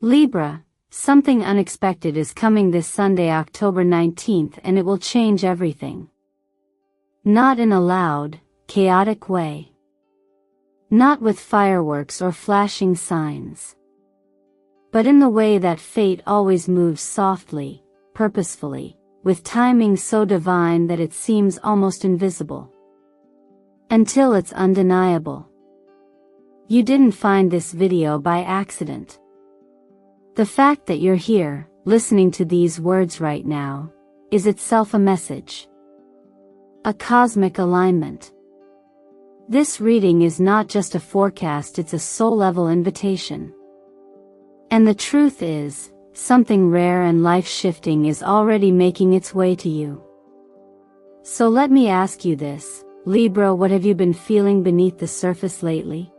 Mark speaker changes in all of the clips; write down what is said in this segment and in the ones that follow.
Speaker 1: Libra, something unexpected is coming this Sunday, October 19th, and it will change everything. Not in a loud, chaotic way. Not with fireworks or flashing signs. But in the way that fate always moves, softly, purposefully, with timing so divine that it seems almost invisible. Until it's undeniable. You didn't find this video by accident. The fact that you're here, listening to these words right now, is itself a message. A cosmic alignment. This reading is not just a forecast, it's a soul-level invitation. And the truth is, something rare and life-shifting is already making its way to you. So let me ask you this, Libra, what have you been feeling beneath the surface lately?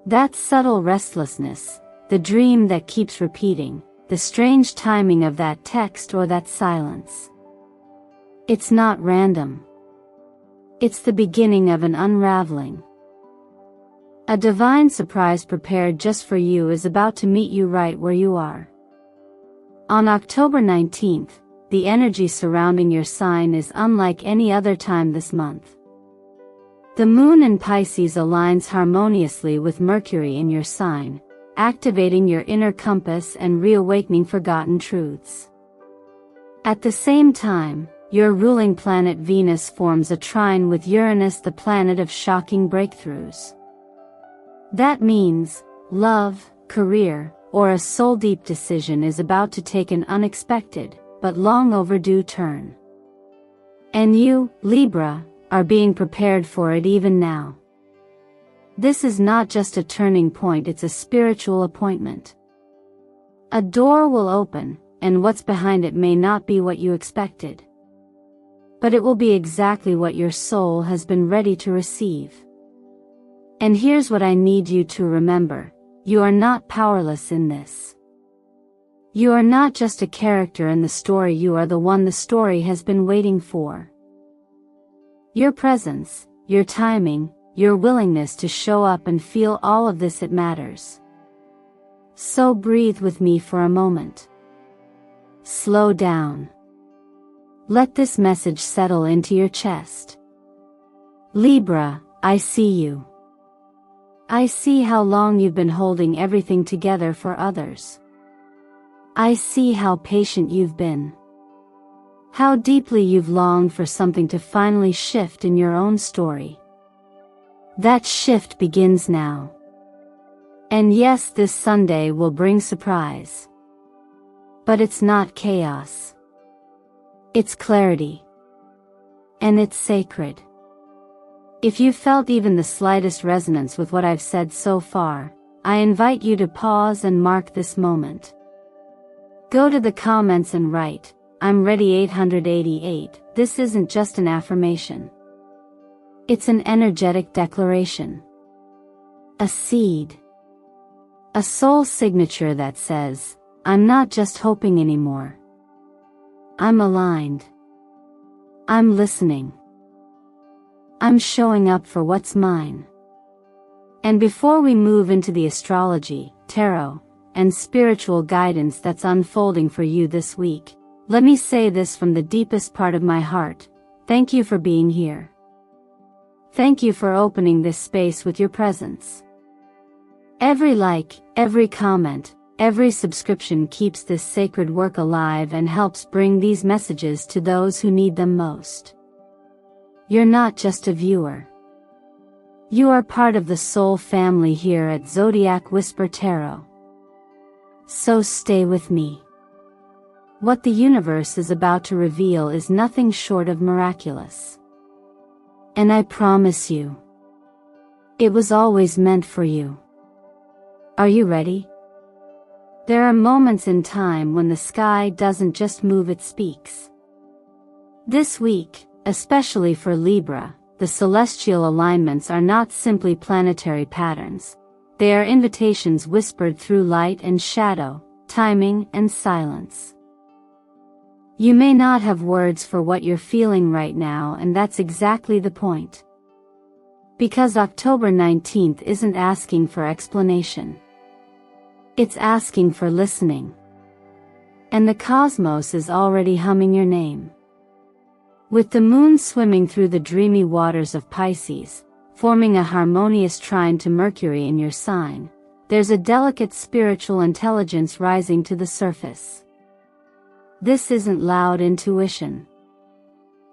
Speaker 1: That subtle restlessness, the dream that keeps repeating, the strange timing of that text or that silence. It's not random. It's the beginning of an unraveling. A divine surprise prepared just for you is about to meet you right where you are. On October 19th, the energy surrounding your sign is unlike any other time this month. The moon in Pisces aligns harmoniously with Mercury in your sign, activating your inner compass and reawakening forgotten truths. At the same time, your ruling planet Venus forms a trine with Uranus, the planet of shocking breakthroughs. That means, love, career, or a soul-deep decision is about to take an unexpected, but long overdue turn. And you, Libra, are being prepared for it even now. This is not just a turning point, it's a spiritual appointment. A door will open, and what's behind it may not be what you expected. But it will be exactly what your soul has been ready to receive. And here's what I need you to remember, you are not powerless in this. You are not just a character in the story, you are the one the story has been waiting for. Your presence, your timing, your willingness to show up and feel all of this, it matters. So breathe with me for a moment. Slow down. Let this message settle into your chest. Libra, I see you. I see how long you've been holding everything together for others. I see how patient you've been. How deeply you've longed for something to finally shift in your own story. That shift begins now. And yes, this Sunday will bring surprise. But it's not chaos. It's clarity. And it's sacred. If you felt even the slightest resonance with what I've said so far, I invite you to pause and mark this moment. Go to the comments and write, I'm ready 888. This isn't just an affirmation. It's an energetic declaration. A seed. A soul signature that says, I'm not just hoping anymore. I'm aligned. I'm listening. I'm showing up for what's mine. And before we move into the astrology, tarot, and spiritual guidance that's unfolding for you this week, let me say this from the deepest part of my heart, thank you for being here. Thank you for opening this space with your presence. Every like, every comment, every subscription keeps this sacred work alive and helps bring these messages to those who need them most. You're not just a viewer. You are part of the soul family here at Zodiac Whisper Tarot. So stay with me. What the universe is about to reveal is nothing short of miraculous. And I promise you, it was always meant for you. Are you ready? There are moments in time when the sky doesn't just move, it speaks. This week, especially for Libra, the celestial alignments are not simply planetary patterns. They are invitations whispered through light and shadow, timing and silence. You may not have words for what you're feeling right now, and that's exactly the point. Because October 19th isn't asking for explanation. It's asking for listening. And the cosmos is already humming your name. With the moon swimming through the dreamy waters of Pisces, forming a harmonious trine to Mercury in your sign, there's a delicate spiritual intelligence rising to the surface. This isn't loud intuition.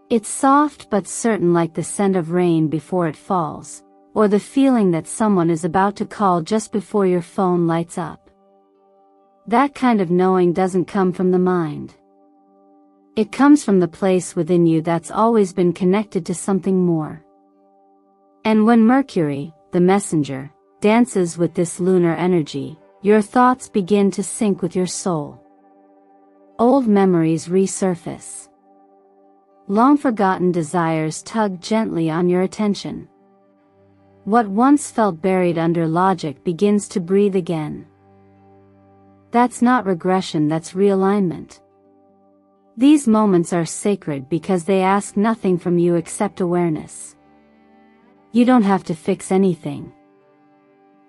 Speaker 1: It's soft but certain, like the scent of rain before it falls, or the feeling that someone is about to call just before your phone lights up. That kind of knowing doesn't come from the mind. It comes from the place within you that's always been connected to something more. And when Mercury, the messenger, dances with this lunar energy, your thoughts begin to sync with your soul. Old memories resurface. Long-forgotten desires tug gently on your attention. What once felt buried under logic begins to breathe again. That's not regression, that's realignment. These moments are sacred because they ask nothing from you except awareness. You don't have to fix anything.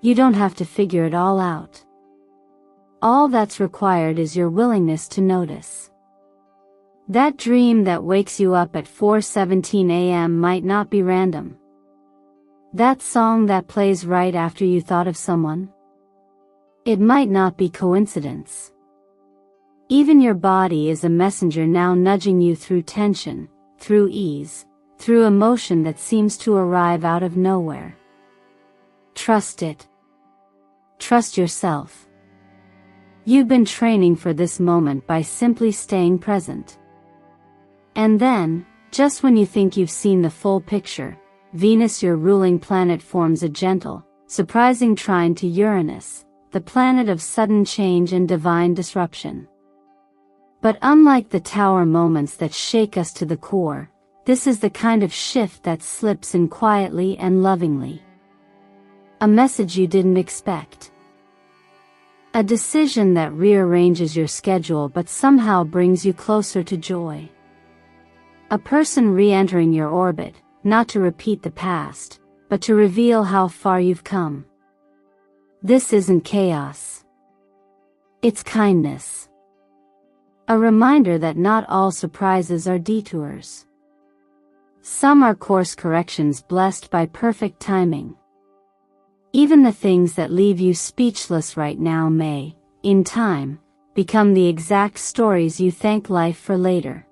Speaker 1: You don't have to figure it all out. All that's required is your willingness to notice. That dream that wakes you up at 4:17 a.m. might not be random. That song that plays right after you thought of someone? It might not be coincidence. Even your body is a messenger now, nudging you through tension, through ease, through emotion that seems to arrive out of nowhere. Trust it. Trust yourself. You've been training for this moment by simply staying present. And then, just when you think you've seen the full picture, Venus, your ruling planet, forms a gentle, surprising trine to Uranus, the planet of sudden change and divine disruption. But unlike the tower moments that shake us to the core, this is the kind of shift that slips in quietly and lovingly. A message you didn't expect. A decision that rearranges your schedule but somehow brings you closer to joy. A person re-entering your orbit, not to repeat the past, but to reveal how far you've come. This isn't chaos. It's kindness. A reminder that not all surprises are detours. Some are course corrections blessed by perfect timing. Even the things that leave you speechless right now may, in time, become the exact stories you thank life for later.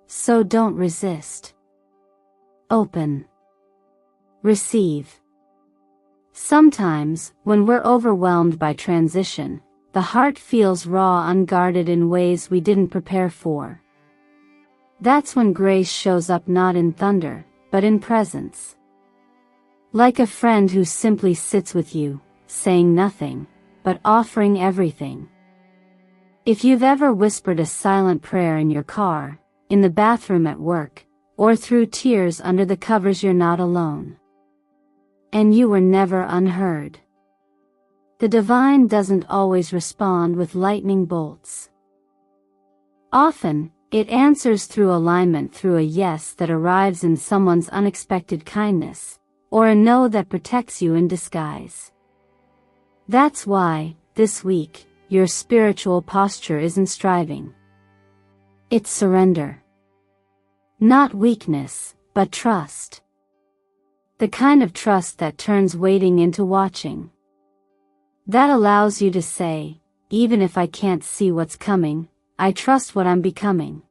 Speaker 1: So don't resist. Open. Receive. Sometimes, when we're overwhelmed by transition, the heart feels raw, unguarded in ways we didn't prepare for. That's when grace shows up, not in thunder, but in presence. Like a friend who simply sits with you, saying nothing, but offering everything. If you've ever whispered a silent prayer in your car, in the bathroom at work, or through tears under the covers, you're not alone. And you were never unheard. The divine doesn't always respond with lightning bolts. Often, it answers through alignment, through a yes that arrives in someone's unexpected kindness, or a no that protects you in disguise. That's why, this week, your spiritual posture isn't striving. It's surrender. Not weakness, but trust. The kind of trust that turns waiting into watching. That allows you to say, even if I can't see what's coming, I trust what I'm becoming.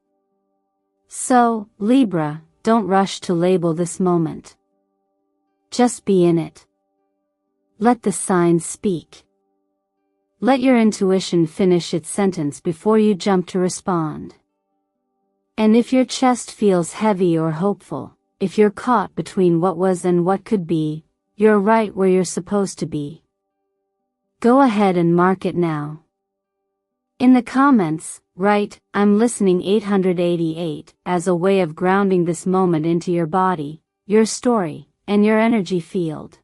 Speaker 1: So, Libra, don't rush to label this moment. Just be in it. Let the signs speak. Let your intuition finish its sentence before you jump to respond. And if your chest feels heavy or hopeful, if you're caught between what was and what could be, you're right where you're supposed to be. Go ahead and mark it now. In the comments, write, "I'm listening 888, as a way of grounding this moment into your body, your story, and your energy field.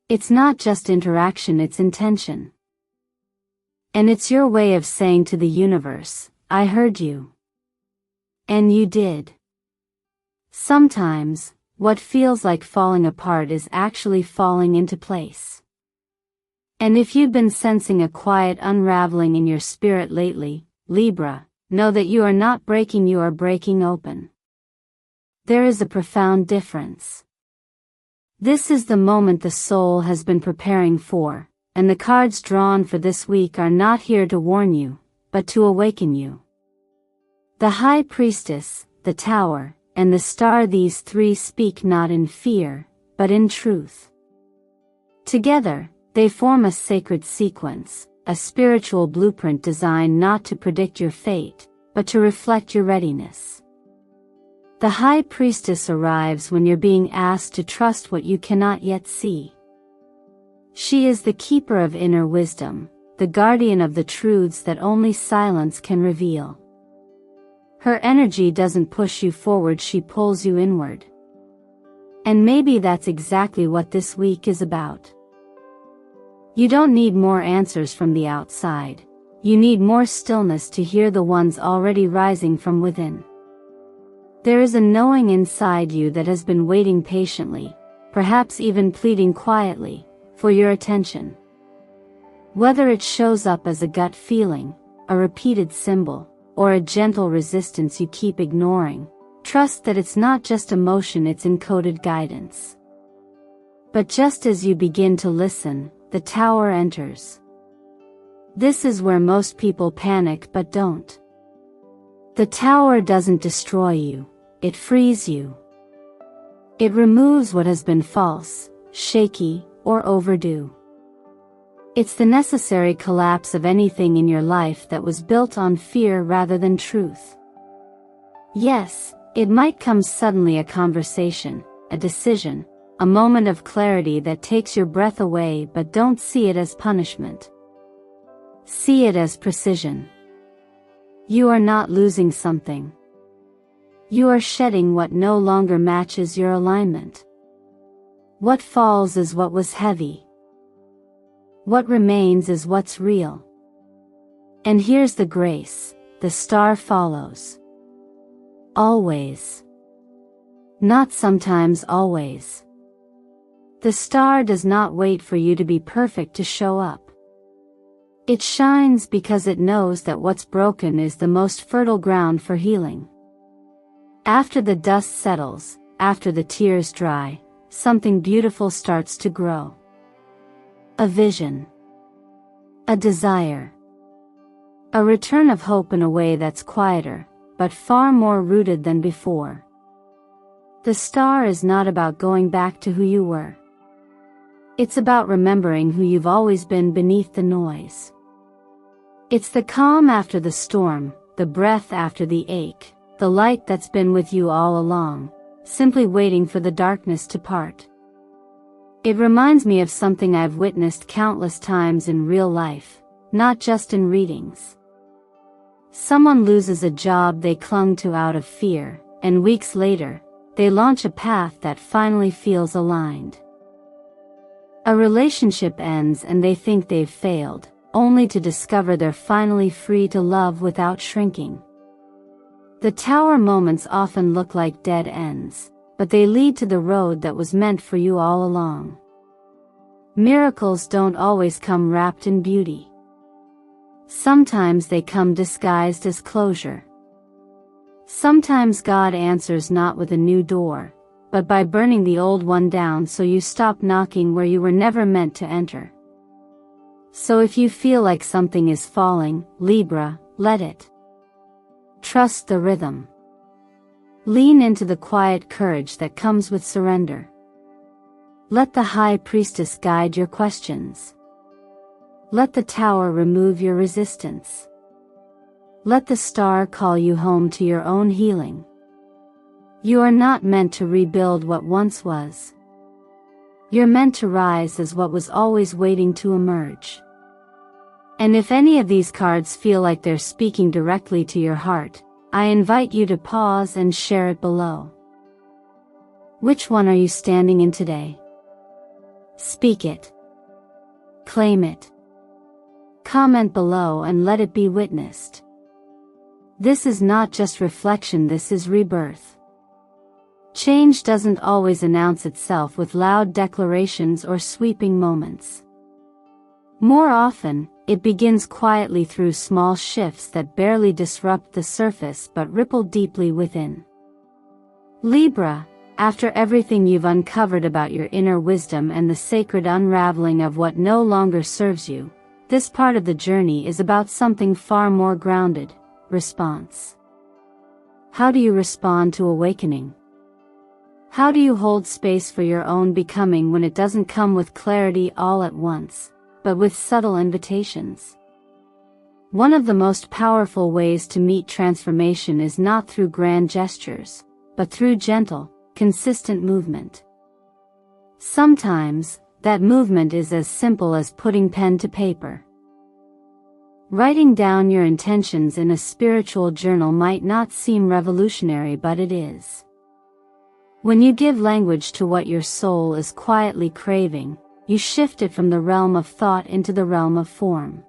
Speaker 1: It's not just interaction, it's intention. And it's your way of saying to the universe, I heard you. And you did. Sometimes, what feels like falling apart is actually falling into place. And if you've been sensing a quiet unraveling in your spirit lately, Libra, know that you are not breaking, you are breaking open. There is a profound difference. This is the moment the soul has been preparing for, and the cards drawn for this week are not here to warn you, but to awaken you. The High Priestess, the Tower, and the Star, these three speak not in fear, but in truth. Together, they form a sacred sequence, a spiritual blueprint designed not to predict your fate, but to reflect your readiness. The High Priestess arrives when you're being asked to trust what you cannot yet see. She is the keeper of inner wisdom, the guardian of the truths that only silence can reveal. Her energy doesn't push you forward, she pulls you inward. And maybe that's exactly what this week is about. You don't need more answers from the outside. You need more stillness to hear the ones already rising from within. There is a knowing inside you that has been waiting patiently, perhaps even pleading quietly, for your attention. Whether it shows up as a gut feeling, a repeated symbol, or a gentle resistance you keep ignoring, trust that it's not just emotion, it's encoded guidance. But just as you begin to listen, the Tower enters. This is where most people panic but don't. The Tower doesn't destroy you, it frees you. It removes what has been false, shaky, or overdue. It's the necessary collapse of anything in your life that was built on fear rather than truth. Yes, it might come suddenly, a conversation, a decision, a moment of clarity that takes your breath away, but don't see it as punishment. See it as precision. You are not losing something. You are shedding what no longer matches your alignment. What falls is what was heavy. What remains is what's real. And here's the grace, the Star follows. Always. Not sometimes, always. The Star does not wait for you to be perfect to show up. It shines because it knows that what's broken is the most fertile ground for healing. After the dust settles, after the tears dry, something beautiful starts to grow. A vision. A desire. A return of hope in a way that's quieter, but far more rooted than before. The Star is not about going back to who you were. It's about remembering who you've always been beneath the noise. It's the calm after the storm, the breath after the ache, the light that's been with you all along, simply waiting for the darkness to part. It reminds me of something I've witnessed countless times in real life, not just in readings. Someone loses a job they clung to out of fear, and weeks later, they launch a path that finally feels aligned. A relationship ends and they think they've failed, only to discover they're finally free to love without shrinking. The Tower moments often look like dead ends, but they lead to the road that was meant for you all along. Miracles don't always come wrapped in beauty. Sometimes they come disguised as closure. Sometimes God answers not with a new door, but by burning the old one down so you stop knocking where you were never meant to enter. So if you feel like something is falling, Libra, let it. Trust the rhythm. Lean into the quiet courage that comes with surrender. Let the High Priestess guide your questions. Let the Tower remove your resistance. Let the Star call you home to your own healing. You are not meant to rebuild what once was. You're meant to rise as what was always waiting to emerge. And if any of these cards feel like they're speaking directly to your heart, I invite you to pause and share it below. Which one are you standing in today? Speak it. Claim it. Comment below and let it be witnessed. This is not just reflection, this is rebirth. Change doesn't always announce itself with loud declarations or sweeping moments. More often, it begins quietly through small shifts that barely disrupt the surface but ripple deeply within. Libra, after everything you've uncovered about your inner wisdom and the sacred unraveling of what no longer serves you, this part of the journey is about something far more grounded: response. How do you respond to awakening? How do you hold space for your own becoming when it doesn't come with clarity all at once, but with subtle invitations? One of the most powerful ways to meet transformation is not through grand gestures, but through gentle, consistent movement. Sometimes, that movement is as simple as putting pen to paper. Writing down your intentions in a spiritual journal might not seem revolutionary, but it is. When you give language to what your soul is quietly craving, you shift it from the realm of thought into the realm of form.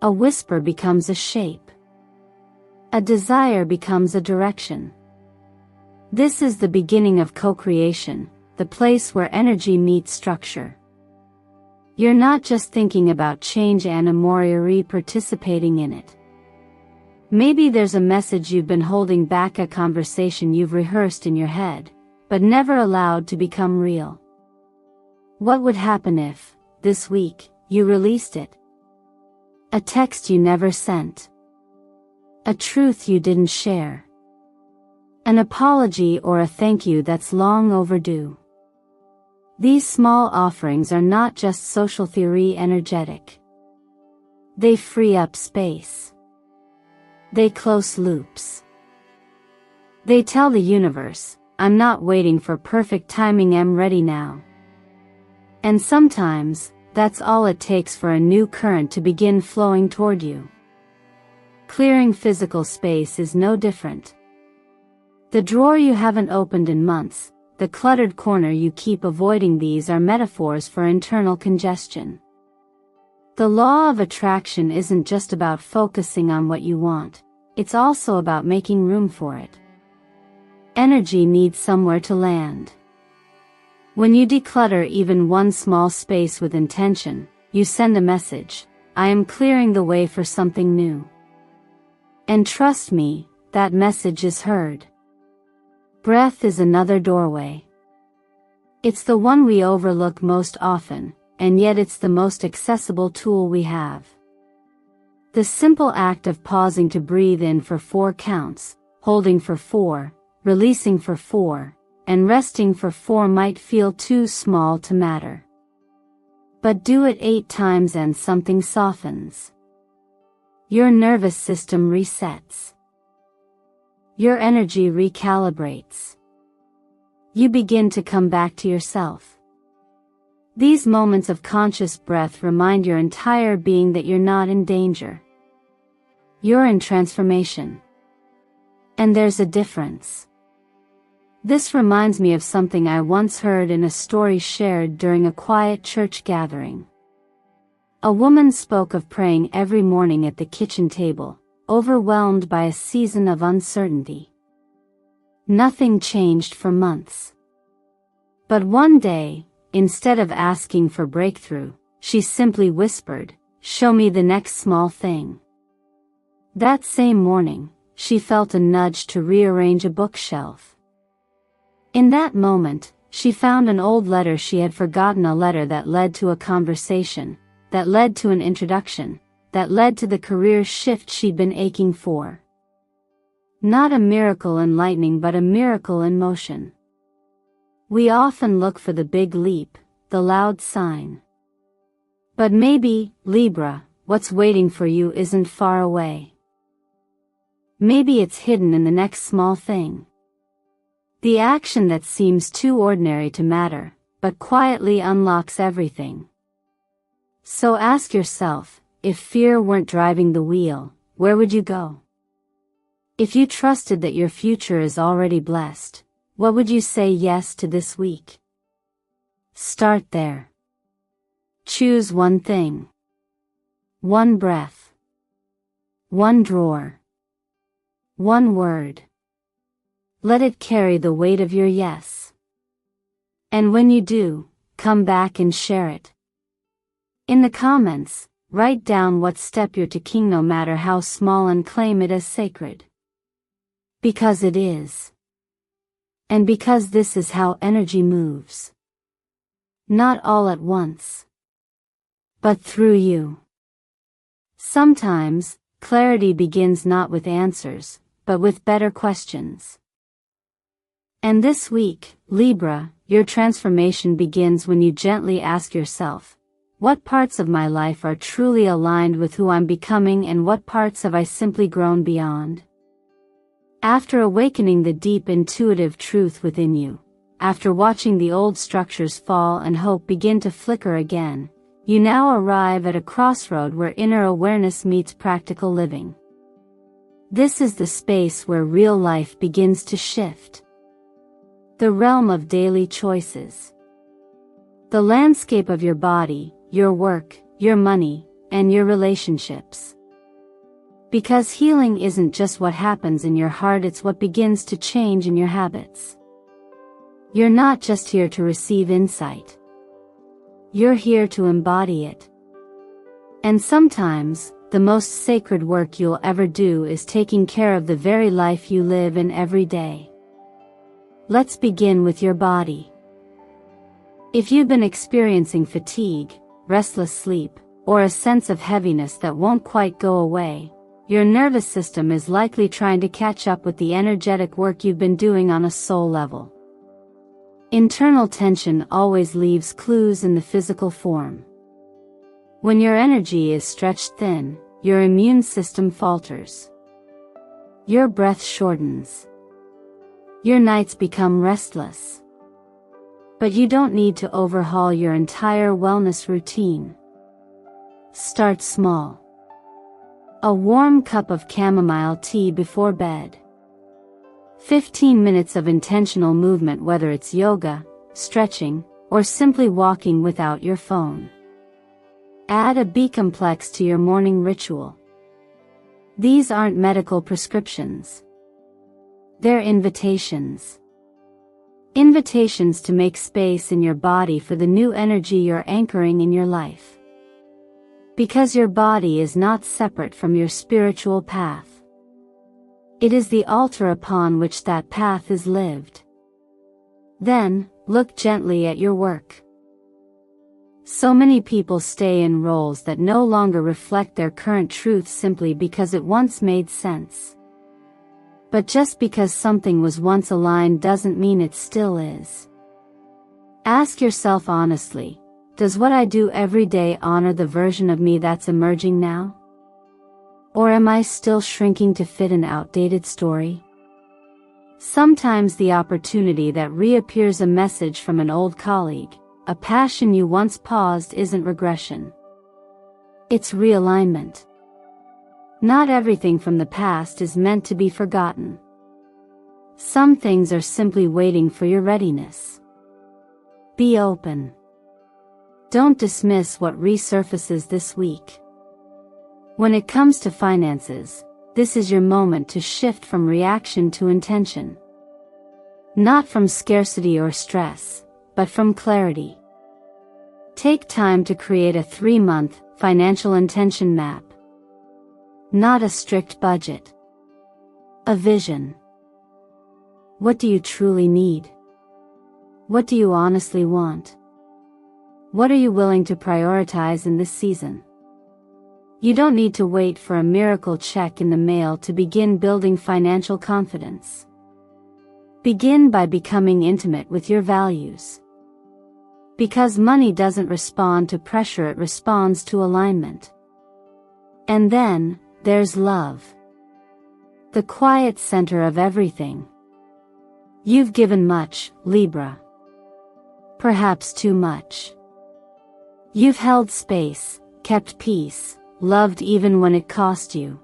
Speaker 1: A whisper becomes a shape. A desire becomes a direction. This is the beginning of co-creation, the place where energy meets structure. You're not just thinking about change anymore, you're participating in it. Maybe there's a message you've been holding back, a conversation you've rehearsed in your head, but never allowed to become real. What would happen if, this week, you released it? A text you never sent. A truth you didn't share. An apology or a thank you that's long overdue. These small offerings are not just social theory energetic. They free up space. They close loops. They tell the universe, I'm not waiting for perfect timing, I'm ready now. And sometimes, that's all it takes for a new current to begin flowing toward you. Clearing physical space is no different. The drawer you haven't opened in months, the cluttered corner you keep avoiding, these are metaphors for internal congestion. The law of attraction isn't just about focusing on what you want, it's also about making room for it. Energy needs somewhere to land. When you declutter even one small space with intention, you send a message: I am clearing the way for something new. And trust me, that message is heard. Breath is another doorway. It's the one we overlook most often, and yet it's the most accessible tool we have. The simple act of pausing to breathe in for 4 counts, holding for 4, releasing for 4, and resting for 4 might feel too small to matter. But do it 8 times and something softens. Your nervous system resets. Your energy recalibrates. You begin to come back to yourself. These moments of conscious breath remind your entire being that you're not in danger. You're in transformation. And there's a difference. This reminds me of something I once heard in a story shared during a quiet church gathering. A woman spoke of praying every morning at the kitchen table, overwhelmed by a season of uncertainty. Nothing changed for months. But one day, instead of asking for breakthrough, she simply whispered, "Show me the next small thing." That same morning, she felt a nudge to rearrange a bookshelf. In that moment, she found an old letter she had forgotten, a letter that led to a conversation, that led to an introduction, that led to the career shift she'd been aching for. Not a miracle in lightning, but a miracle in motion. We often look for the big leap, the loud sign. But maybe, Libra, what's waiting for you isn't far away. Maybe it's hidden in the next small thing. The action that seems too ordinary to matter, but quietly unlocks everything. So ask yourself, if fear weren't driving the wheel, where would you go? If you trusted that your future is already blessed, what would you say yes to this week? Start there. Choose one thing. One breath. One drawer. One word. Let it carry the weight of your yes. And when you do, come back and share it. In the comments, write down what step you're taking, no matter how small, and claim it as sacred. Because it is. And because this is how energy moves. Not all at once, but through you. Sometimes, clarity begins not with answers, but with better questions. And this week, Libra, your transformation begins when you gently ask yourself, what parts of my life are truly aligned with who I'm becoming, and what parts have I simply grown beyond? After awakening the deep intuitive truth within you, after watching the old structures fall and hope begin to flicker again, you now arrive at a crossroad where inner awareness meets practical living. This is the space where real life begins to shift. The realm of daily choices. The landscape of your body, your work, your money, and your relationships. Because healing isn't just what happens in your heart, it's what begins to change in your habits. You're not just here to receive insight. You're here to embody it. And sometimes, the most sacred work you'll ever do is taking care of the very life you live in every day. Let's begin with your body. If you've been experiencing fatigue, restless sleep, or a sense of heaviness that won't quite go away, your nervous system is likely trying to catch up with the energetic work you've been doing on a soul level. Internal tension always leaves clues in the physical form. When your energy is stretched thin, your immune system falters. Your breath shortens. Your nights become restless. But you don't need to overhaul your entire wellness routine. Start small. A warm cup of chamomile tea before bed. 15 minutes of intentional movement, whether it's yoga, stretching, or simply walking without your phone. Add a B complex to your morning ritual. These aren't medical prescriptions. They're invitations. Invitations to make space in your body for the new energy you're anchoring in your life. Because your body is not separate from your spiritual path. It is the altar upon which that path is lived. Then, look gently at your work. So many people stay in roles that no longer reflect their current truth simply because it once made sense. But just because something was once aligned doesn't mean it still is. Ask yourself honestly, does what I do every day honor the version of me that's emerging now? Or am I still shrinking to fit an outdated story? Sometimes the opportunity that reappears, a message from an old colleague, a passion you once paused, isn't regression. It's realignment. Not everything from the past is meant to be forgotten. Some things are simply waiting for your readiness. Be open. Don't dismiss what resurfaces this week. When it comes to finances, this is your moment to shift from reaction to intention. Not from scarcity or stress, but from clarity. Take time to create a 3-month financial intention map. Not a strict budget. A vision. What do you truly need? What do you honestly want? What are you willing to prioritize in this season? You don't need to wait for a miracle check in the mail to begin building financial confidence. Begin by becoming intimate with your values. Because money doesn't respond to pressure, it responds to alignment. And then, there's love. The quiet center of everything. You've given much, Libra. Perhaps too much. You've held space, kept peace, loved even when it cost you.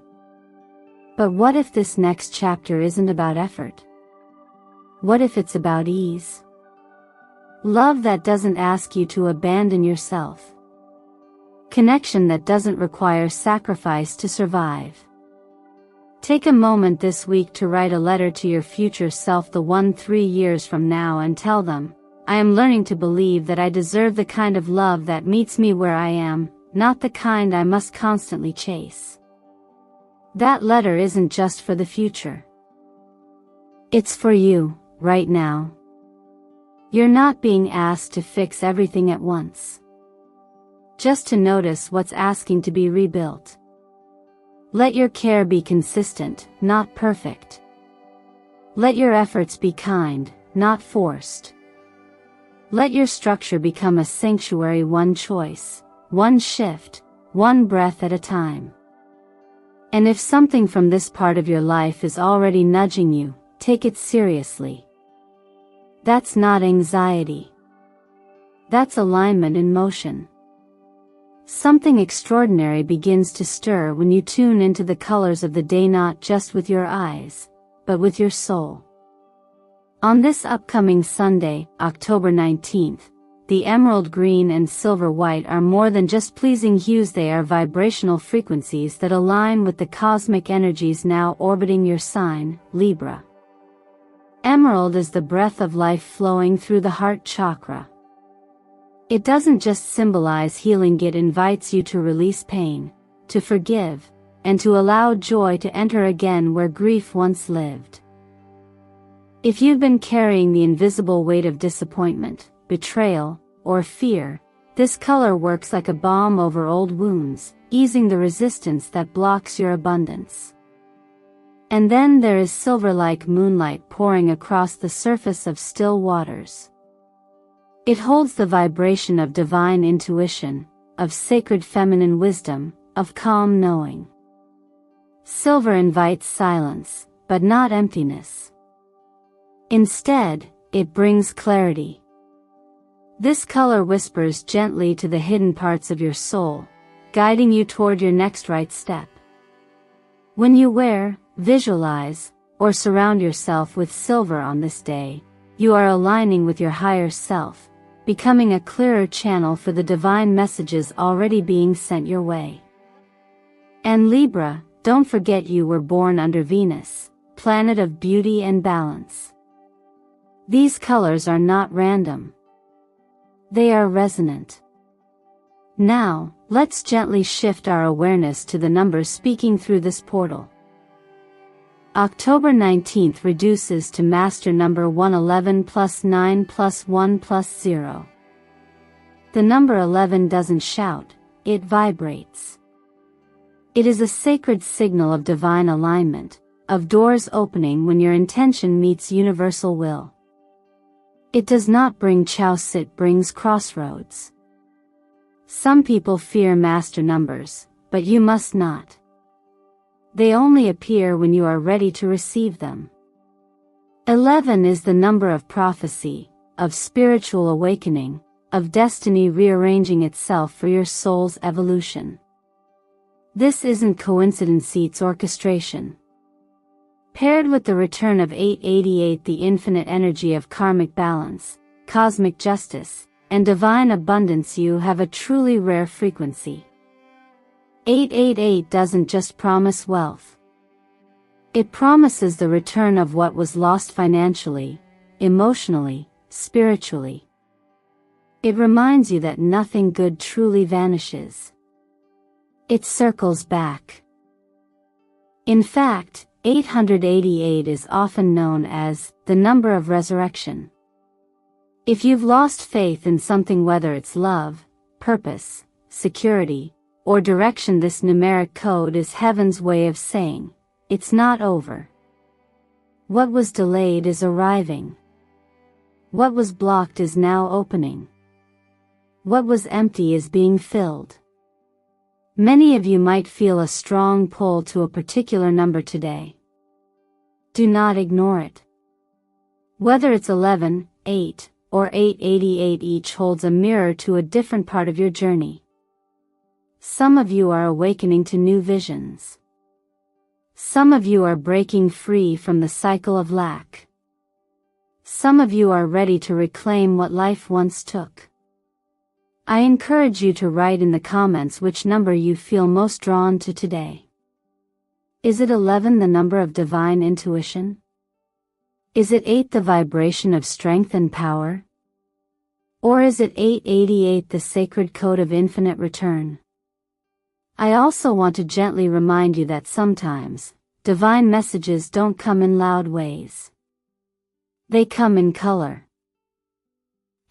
Speaker 1: But what if this next chapter isn't about effort? What if it's about ease? Love that doesn't ask you to abandon yourself. Connection that doesn't require sacrifice to survive. Take a moment this week to write a letter to your future self, the one 3 years from now, and tell them, I am learning to believe that I deserve the kind of love that meets me where I am, not the kind I must constantly chase. That letter isn't just for the future. It's for you, right now. You're not being asked to fix everything at once. Just to notice what's asking to be rebuilt. Let your care be consistent, not perfect. Let your efforts be kind, not forced. Let your structure become a sanctuary, one choice, one shift, one breath at a time. And if something from this part of your life is already nudging you, take it seriously. That's not anxiety. That's alignment in motion. Something extraordinary begins to stir when you tune into the colors of the day, not just with your eyes, but with your soul. On this upcoming Sunday, October 19th, the emerald green and silver white are more than just pleasing hues, they are vibrational frequencies that align with the cosmic energies now orbiting your sign, Libra. Emerald is the breath of life flowing through the heart chakra. It doesn't just symbolize healing, it invites you to release pain, to forgive, and to allow joy to enter again where grief once lived. If you've been carrying the invisible weight of disappointment, betrayal, or fear, this color works like a balm over old wounds, easing the resistance that blocks your abundance. And then there is silver, like moonlight pouring across the surface of still waters. It holds the vibration of divine intuition, of sacred feminine wisdom, of calm knowing. Silver invites silence, but not emptiness. Instead, it brings clarity. This color whispers gently to the hidden parts of your soul, guiding you toward your next right step. When you wear, visualize, or surround yourself with silver on this day, you are aligning with your higher self, becoming a clearer channel for the divine messages already being sent your way. And Libra, don't forget you were born under Venus, planet of beauty and balance. These colors are not random. They are resonant. Now, let's gently shift our awareness to the numbers speaking through this portal. October 19th reduces to master number 111 plus 9 plus 1 plus 0. The number 11 doesn't shout, it vibrates. It is a sacred signal of divine alignment, of doors opening when your intention meets universal will. It does not bring chaos, it brings crossroads. Some people fear master numbers, but you must not. They only appear when you are ready to receive them. 11 is the number of prophecy, of spiritual awakening, of destiny rearranging itself for your soul's evolution. This isn't coincidence, it's orchestration. Paired with the return of 888, the infinite energy of karmic balance, cosmic justice, and divine abundance, you have a truly rare frequency. 888 doesn't just promise wealth. It promises the return of what was lost financially, emotionally, spiritually. It reminds you that nothing good truly vanishes. It circles back. In fact, 888 is often known as the number of resurrection. If you've lost faith in something, whether it's love, purpose, security, or direction, this numeric code is heaven's way of saying, it's not over. What was delayed is arriving. What was blocked is now opening. What was empty is being filled. Many of you might feel a strong pull to a particular number today. Do not ignore it. Whether it's 11, 8, or 888, each holds a mirror to a different part of your journey. Some of you are awakening to new visions. Some of you are breaking free from the cycle of lack. Some of you are ready to reclaim what life once took. I encourage you to write in the comments which number you feel most drawn to today. Is it 11, the number of divine intuition? Is it 8, the vibration of strength and power? Or is it 888, the sacred code of infinite return? I also want to gently remind you that sometimes, divine messages don't come in loud ways. They come in color,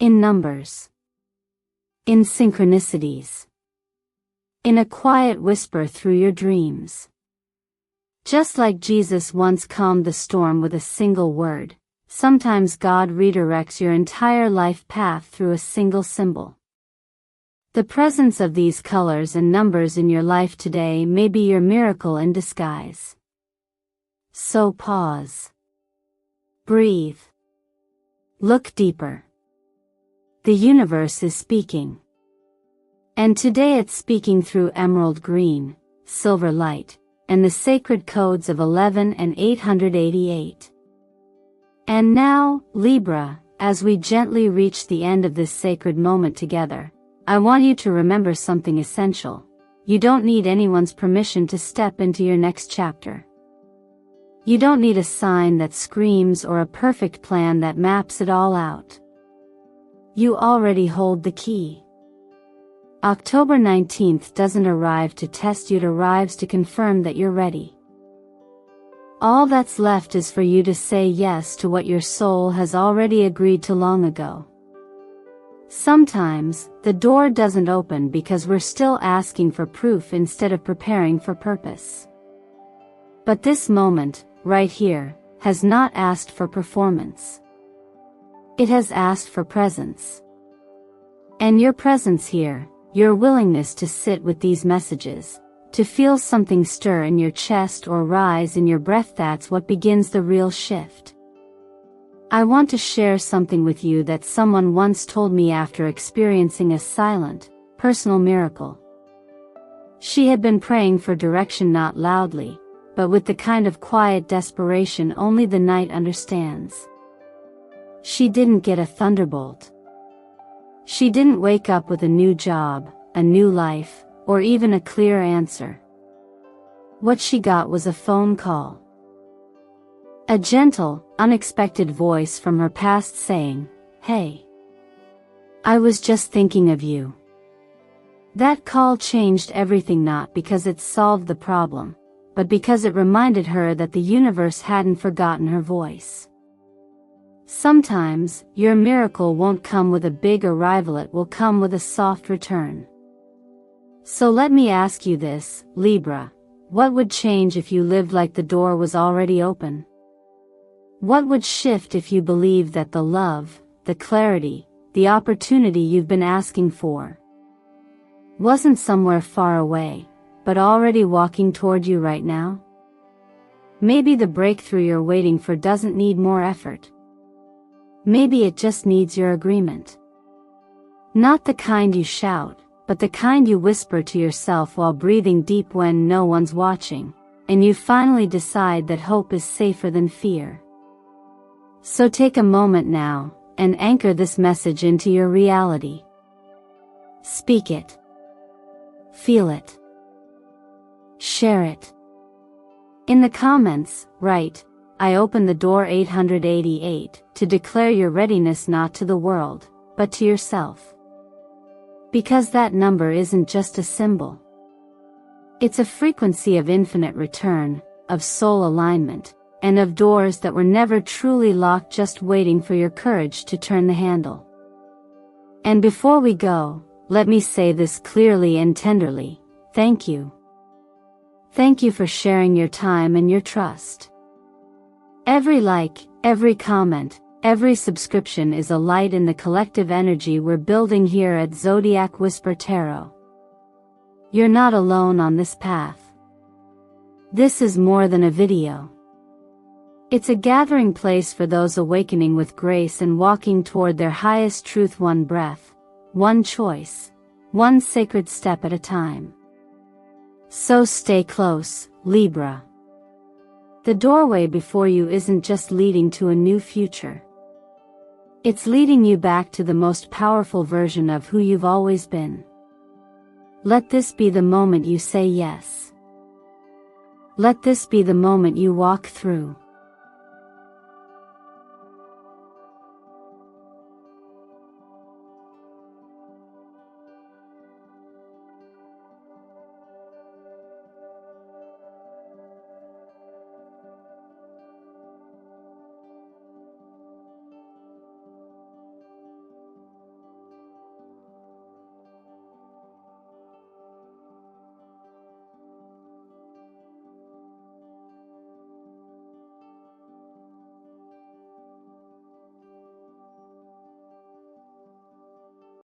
Speaker 1: in numbers, in synchronicities, in a quiet whisper through your dreams. Just like Jesus once calmed the storm with a single word, sometimes God redirects your entire life path through a single symbol. The presence of these colors and numbers in your life today may be your miracle in disguise. So pause. Breathe. Look deeper. The universe is speaking. And today it's speaking through emerald green, silver light, and the sacred codes of 11 and 888. And now, Libra, as we gently reach the end of this sacred moment together, I want you to remember something essential. You don't need anyone's permission to step into your next chapter. You don't need a sign that screams or a perfect plan that maps it all out. You already hold the key. October 19th doesn't arrive to test you, it arrives to confirm that you're ready. All that's left is for you to say yes to what your soul has already agreed to long ago. Sometimes, the door doesn't open because we're still asking for proof instead of preparing for purpose. But this moment, right here, has not asked for performance. It has asked for presence. And your presence here, your willingness to sit with these messages, to feel something stir in your chest or rise in your breath, that's what begins the real shift. I want to share something with you that someone once told me after experiencing a silent, personal miracle. She had been praying for direction, not loudly, but with the kind of quiet desperation only the night understands. She didn't get a thunderbolt. She didn't wake up with a new job, a new life, or even a clear answer. What she got was a phone call. A gentle, unexpected voice from her past saying, "Hey, I was just thinking of you." That call changed everything, not because it solved the problem, but because it reminded her that the universe hadn't forgotten her voice. Sometimes, your miracle won't come with a big arrival, it will come with a soft return. So let me ask you this, Libra, what would change if you lived like the door was already open? What would shift if you believed that the love, the clarity, the opportunity you've been asking for wasn't somewhere far away, but already walking toward you right now? Maybe the breakthrough you're waiting for doesn't need more effort. Maybe it just needs your agreement. Not the kind you shout, but the kind you whisper to yourself while breathing deep when no one's watching, and you finally decide that hope is safer than fear. So take a moment now, and anchor this message into your reality. Speak it. Feel it. Share it. In the comments, write, "I open the door 888, to declare your readiness not to the world, but to yourself." Because that number isn't just a symbol. It's a frequency of infinite return, of soul alignment, and of doors that were never truly locked, just waiting for your courage to turn the handle. And before we go, let me say this clearly and tenderly, thank you. Thank you for sharing your time and your trust. Every like, every comment, every subscription is a light in the collective energy we're building here at Zodiac Whisper Tarot. You're not alone on this path. This is more than a video. It's a gathering place for those awakening with grace and walking toward their highest truth, one breath, one choice, one sacred step at a time. So stay close, Libra. The doorway before you isn't just leading to a new future. It's leading you back to the most powerful version of who you've always been. Let this be the moment you say yes. Let this be the moment you walk through.